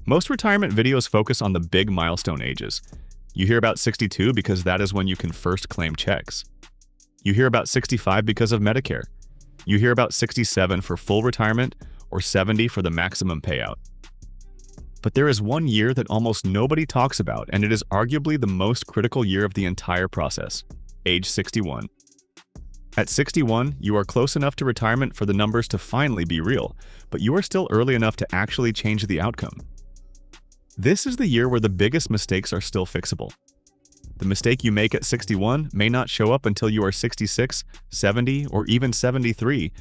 Most retirement videos focus on the big milestone ages. You hear about 62 because that is when you can first claim checks. You hear about 65 because of Medicare. You hear about 67 for full retirement or 70 for the maximum payout. But there is one year that almost nobody talks about, and it is arguably the most critical year of the entire process: age 61. At 61, you are close enough to retirement for the numbers to finally be real, but you are still early enough to actually change the outcome. This is the year where the biggest mistakes are still fixable. The mistake you make at 61 may not show up until you are 66, 70, or even 73,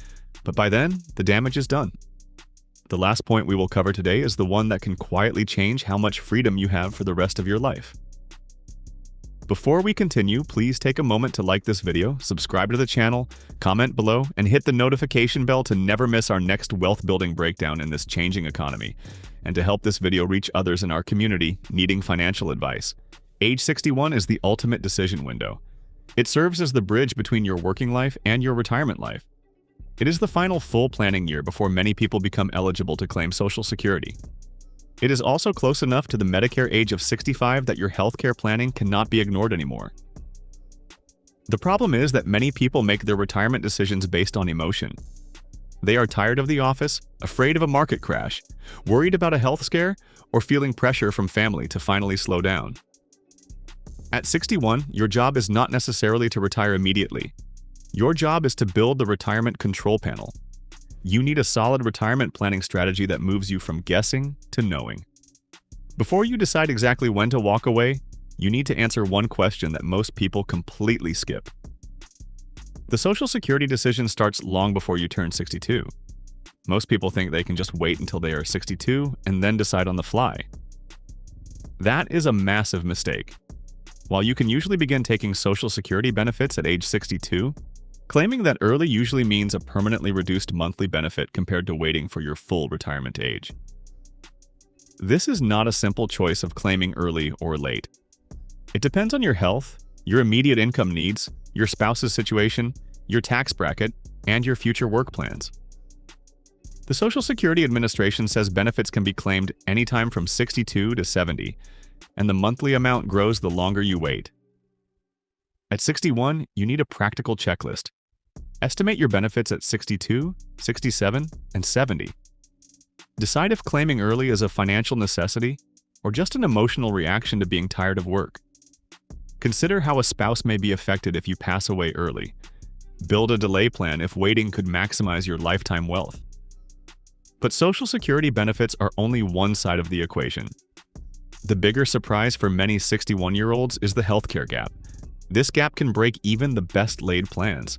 but by then, the damage is done. The last point we will cover today is the one that can quietly change how much freedom you have for the rest of your life. Before we continue, please take a moment to like this video, subscribe to the channel, comment below, and hit the notification bell to never miss our next wealth-building breakdown in this changing economy, and to help this video reach others in our community needing financial advice. Age 61 is the ultimate decision window. It serves as the bridge between your working life and your retirement life. It is the final full planning year before many people become eligible to claim Social Security. It is also close enough to the Medicare age of 65 that your healthcare planning cannot be ignored anymore. The problem is that many people make their retirement decisions based on emotion. They are tired of the office, afraid of a market crash, worried about a health scare, or feeling pressure from family to finally slow down. At 61, your job is not necessarily to retire immediately. Your job is to build the retirement control panel. You need a solid retirement planning strategy that moves you from guessing to knowing. Before you decide exactly when to walk away, you need to answer one question that most people completely skip. The Social Security decision starts long before you turn 62. Most people think they can just wait until they are 62 and then decide on the fly. That is a massive mistake. While you can usually begin taking Social Security benefits at age 62, claiming that early usually means a permanently reduced monthly benefit compared to waiting for your full retirement age. This is not a simple choice of claiming early or late. It depends on your health, your immediate income needs, your spouse's situation, your tax bracket, and your future work plans. The Social Security Administration says benefits can be claimed anytime from 62 to 70, and the monthly amount grows the longer you wait. At 61, you need a practical checklist. Estimate your benefits at 62, 67, and 70. Decide if claiming early is a financial necessity or just an emotional reaction to being tired of work. Consider how a spouse may be affected if you pass away early. Build a delay plan if waiting could maximize your lifetime wealth. But Social Security benefits are only one side of the equation. The bigger surprise for many 61-year-olds is the healthcare gap. This gap can break even the best-laid plans.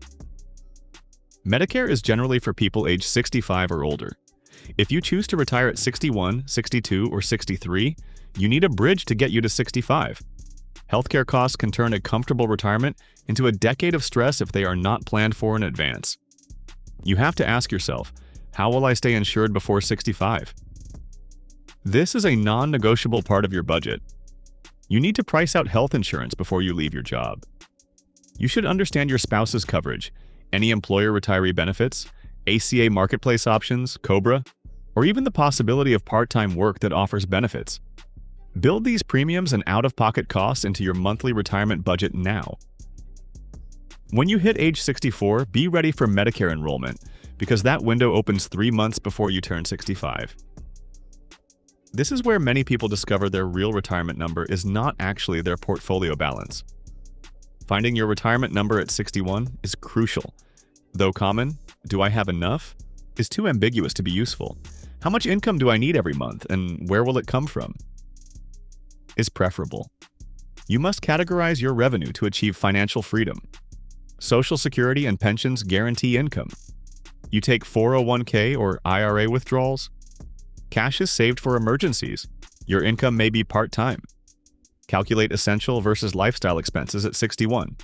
Medicare is generally for people age 65 or older. If you choose to retire at 61, 62, or 63, you need a bridge to get you to 65. Healthcare costs can turn a comfortable retirement into a decade of stress if they are not planned for in advance. You have to ask yourself, how will I stay insured before 65? This is a non-negotiable part of your budget. You need to price out health insurance before you leave your job. You should understand your spouse's coverage, any employer retiree benefits, ACA marketplace options, COBRA, or even the possibility of part-time work that offers benefits. Build these premiums and out-of-pocket costs into your monthly retirement budget now. When you hit age 64, be ready for Medicare enrollment, because that window opens 3 months before you turn 65. This is where many people discover their real retirement number is not actually their portfolio balance. Finding your retirement number at 61 is crucial. Though common, "Do I have enough?" is too ambiguous to be useful. "How much income do I need every month, and where will it come from?" is preferable. You must categorize your revenue to achieve financial freedom. Social Security and pensions guarantee income. You take 401k or IRA withdrawals. Cash is saved for emergencies. Your income may be part-time. Calculate essential versus lifestyle expenses at 61.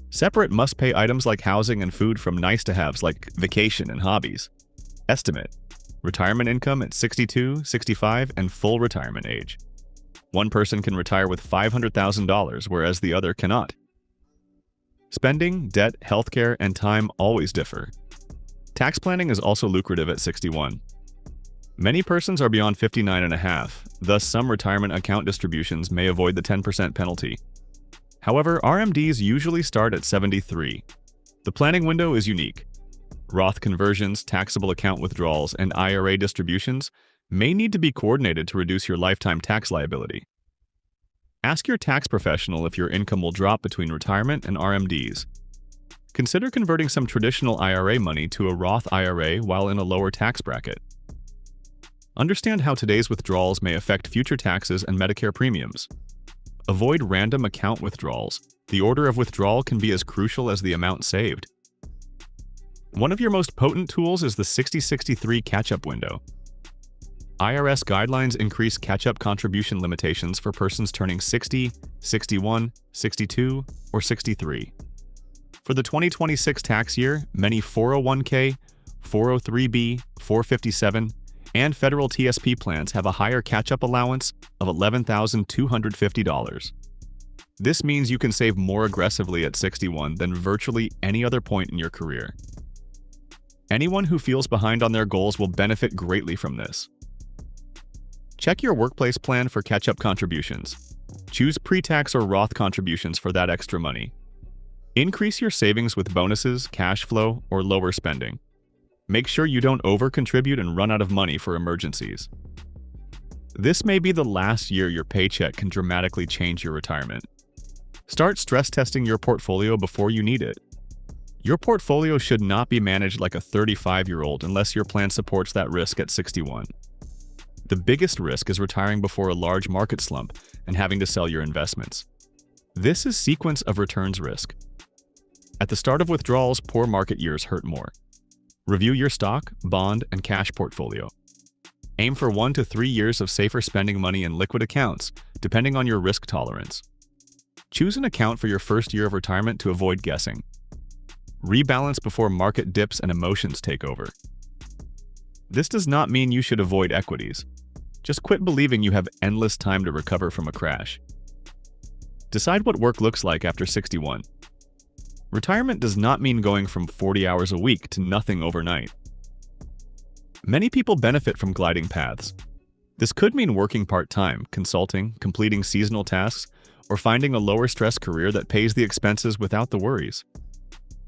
Separate must-pay items like housing and food from nice-to-haves like vacation and hobbies. Estimate retirement income at 62, 65, and full retirement age. One person can retire with $500,000, whereas the other cannot. Spending, debt, healthcare, and time always differ. Tax planning is also lucrative at 61. Many persons are beyond 59 and a half, thus some retirement account distributions may avoid the 10% penalty. However, RMDs usually start at 73. The planning window is unique. Roth conversions, taxable account withdrawals, and IRA distributions may need to be coordinated to reduce your lifetime tax liability. Ask your tax professional if your income will drop between retirement and RMDs. Consider converting some traditional IRA money to a Roth IRA while in a lower tax bracket. Understand how today's withdrawals may affect future taxes and Medicare premiums. Avoid random account withdrawals. The order of withdrawal can be as crucial as the amount saved. One of your most potent tools is the 60-63 catch-up window. IRS guidelines increase catch-up contribution limitations for persons turning 60, 61, 62, or 63. For the 2026 tax year, many 401k, 403b, 457, and federal TSP plans have a higher catch-up allowance of $11,250. This means you can save more aggressively at 61 than virtually any other point in your career. Anyone who feels behind on their goals will benefit greatly from this. Check your workplace plan for catch-up contributions. Choose pre-tax or Roth contributions for that extra money. Increase your savings with bonuses, cash flow, or lower spending. Make sure you don't over-contribute and run out of money for emergencies. This may be the last year your paycheck can dramatically change your retirement. Start stress testing your portfolio before you need it. Your portfolio should not be managed like a 35-year-old unless your plan supports that risk at 61. The biggest risk is retiring before a large market slump and having to sell your investments. This is sequence of returns risk. At the start of withdrawals, poor market years hurt more. Review your stock, bond, and cash portfolio. Aim for 1 to 3 years of safer spending money in liquid accounts, depending on your risk tolerance. Choose an account for your first year of retirement to avoid guessing. Rebalance before market dips and emotions take over. This does not mean you should avoid equities. Just quit believing you have endless time to recover from a crash. Decide what work looks like after 61. Retirement does not mean going from 40 hours a week to nothing overnight. Many people benefit from gliding paths. This could mean working part-time, consulting, completing seasonal tasks, or finding a lower-stress career that pays the expenses without the worries.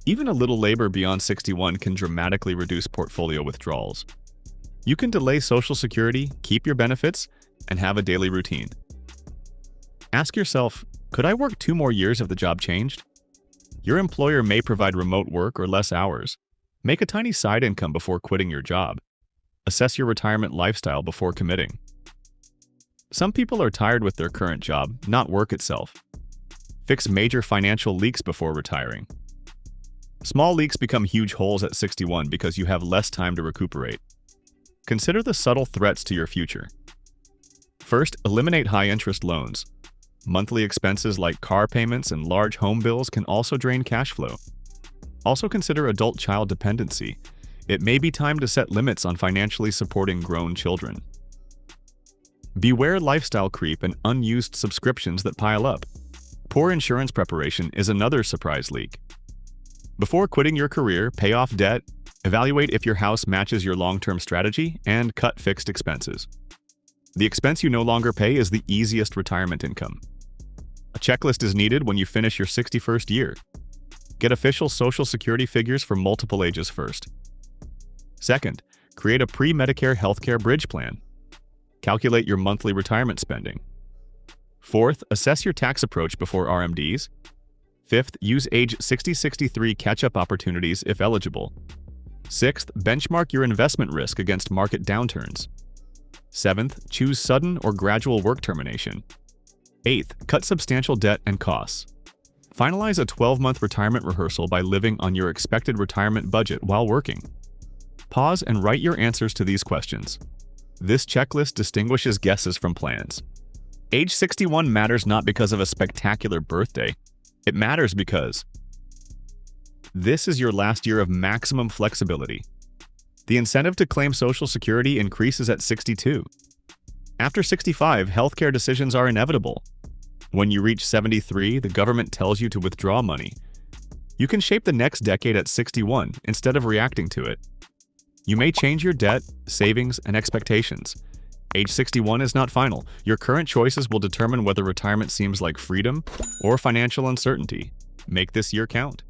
Even a little labor beyond 61 can dramatically reduce portfolio withdrawals. You can delay Social Security, keep your benefits, and have a daily routine. Ask yourself, could I work 2 more years if the job changed? Your employer may provide remote work or less hours. Make a tiny side income before quitting your job. Assess your retirement lifestyle before committing. Some people are tired with their current job, not work itself. Fix major financial leaks before retiring. Small leaks become huge holes at 61 because you have less time to recuperate. Consider the subtle threats to your future. First, eliminate high-interest loans. Monthly expenses like car payments and large home bills can also drain cash flow. Also consider adult child dependency. It may be time to set limits on financially supporting grown children. Beware lifestyle creep and unused subscriptions that pile up. Poor insurance preparation is another surprise leak. Before quitting your career, pay off debt, evaluate if your house matches your long-term strategy, and cut fixed expenses. The expense you no longer pay is the easiest retirement income. A checklist is needed when you finish your 61st year. Get official Social Security figures for multiple ages first. Second, create a pre-Medicare healthcare bridge plan. Calculate your monthly retirement spending. Fourth, assess your tax approach before RMDs. Fifth, use age 60-63 catch-up opportunities if eligible. Sixth, benchmark your investment risk against market downturns. Seventh, choose sudden or gradual work termination. Eighth, cut substantial debt and costs. Finalize a 12-month retirement rehearsal by living on your expected retirement budget while working. Pause and write your answers to these questions. This checklist distinguishes guesses from plans. Age 61 matters not because of a spectacular birthday. It matters because this is your last year of maximum flexibility. The incentive to claim Social Security increases at 62. After 65, healthcare decisions are inevitable. When you reach 73, the government tells you to withdraw money. You can shape the next decade at 61 instead of reacting to it. You may change your debt, savings, and expectations. Age 61 is not final. Your current choices will determine whether retirement seems like freedom or financial uncertainty. Make this year count.